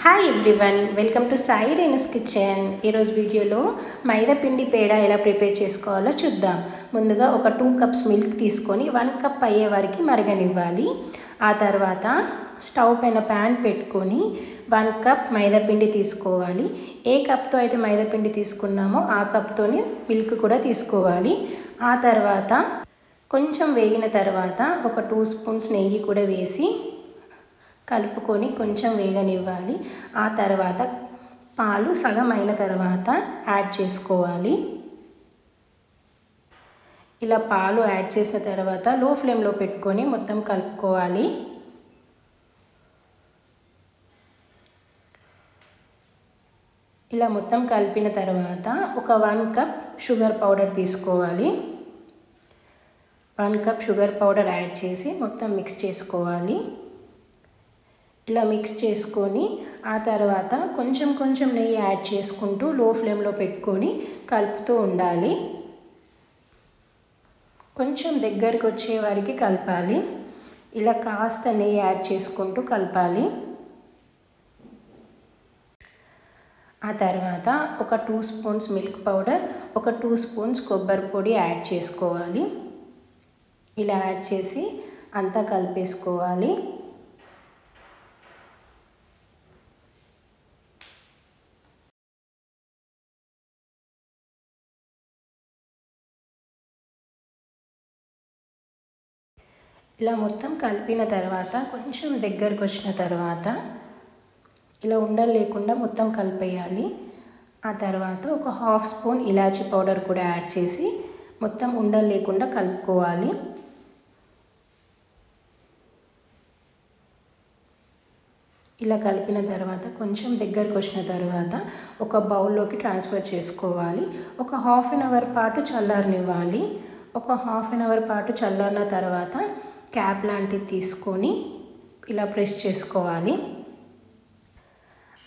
Hi everyone, welcome to Sai Renu's kitchen. ఈరోజు వీడియోలో మైదా పిండి పేడ ఎలా ప్రిపేర్ చేసుకోవాలో చూద్దాం. ముందుగా ఒక 2 కప్స్ మిల్క్ తీసుకొని 1 కప్ అయ్యే వరకు మరగనివ్వాలి. ఆ తర్వాత స్టవ్ పైన ప్యాన్ పెట్టుకొని 1 కప్ మైదా పిండి తీసుకోవాలి. ఏ కప్తో అయితే మైదా పిండి తీసుకున్నామో ఆ కప్తోనే మిల్క్ కూడా తీసుకోవాలి. ఆ తర్వాత కొంచెం వేగిన తర్వాత ఒక 2 స్పూన్స్ నెయ్యి కూడా వేసి కలుపుకొని కొంచెం వేగనివ్వాలి. ఆ తర్వాత పాలు సగం అయిన తర్వాత యాడ్ చేసుకోవాలి. ఇలా పాలు యాడ్ చేసిన తర్వాత లో ఫ్లేమ్లో పెట్టుకొని మొత్తం కలుపుకోవాలి. ఇలా మొత్తం కలిపిన తర్వాత ఒక 1 కప్ షుగర్ పౌడర్ తీసుకోవాలి. 1 కప్ షుగర్ పౌడర్ యాడ్ చేసి మొత్తం మిక్స్ చేసుకోవాలి. ఇలా మిక్స్ చేసుకొని ఆ తర్వాత కొంచెం కొంచెం నెయ్యి యాడ్ చేసుకుంటూ లో ఫ్లేమ్లో పెట్టుకొని కలుపుతూ ఉండాలి. కొంచెం దగ్గరికి వచ్చే వరకు కలపాలి. ఇలా కాస్త నెయ్యి యాడ్ చేసుకుంటూ కలపాలి. ఆ తర్వాత ఒక 2 స్పూన్స్ మిల్క్ పౌడర్, ఒక 2 స్పూన్స్ కొబ్బరి పొడి యాడ్ చేసుకోవాలి. ఇలా యాడ్ చేసి అంతా కలిపేసుకోవాలి. ఇలా మొత్తం కలిపిన తర్వాత కొంచెం దగ్గరకు వచ్చిన తర్వాత ఇలా ఉండలు లేకుండా మొత్తం కలిపేయాలి. ఆ తర్వాత ఒక 1/2 స్పూన్ ఇలాచీ పౌడర్ కూడా యాడ్ చేసి మొత్తం ఉండలు లేకుండా కలుపుకోవాలి. ఇలా కలిపిన తర్వాత కొంచెం దగ్గరకు వచ్చిన తర్వాత ఒక బౌల్లోకి ట్రాన్స్ఫర్ చేసుకోవాలి. ఒక 1/2 అవర్ పాటు చల్లారనివ్వాలి. ఒక 1/2 అవర్ పాటు చల్లారిన తర్వాత క్యాప్ లాంటిది తీసుకొని ఇలా ప్రెస్ చేసుకోవాలి.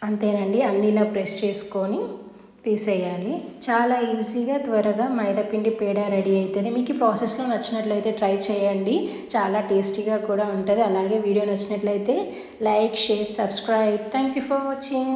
అంతేనండి, అన్నీ ఇలా ప్రెస్ చేసుకొని తీసేయాలి. చాలా ఈజీగా త్వరగా మైదాపిండి పేడ రెడీ అవుతుంది. మీకు ఈ ప్రాసెస్లో నచ్చినట్లయితే ట్రై చేయండి. చాలా టేస్టీగా కూడా ఉంటుంది. అలాగే వీడియో నచ్చినట్లయితే like, share, subscribe. Thank you for watching.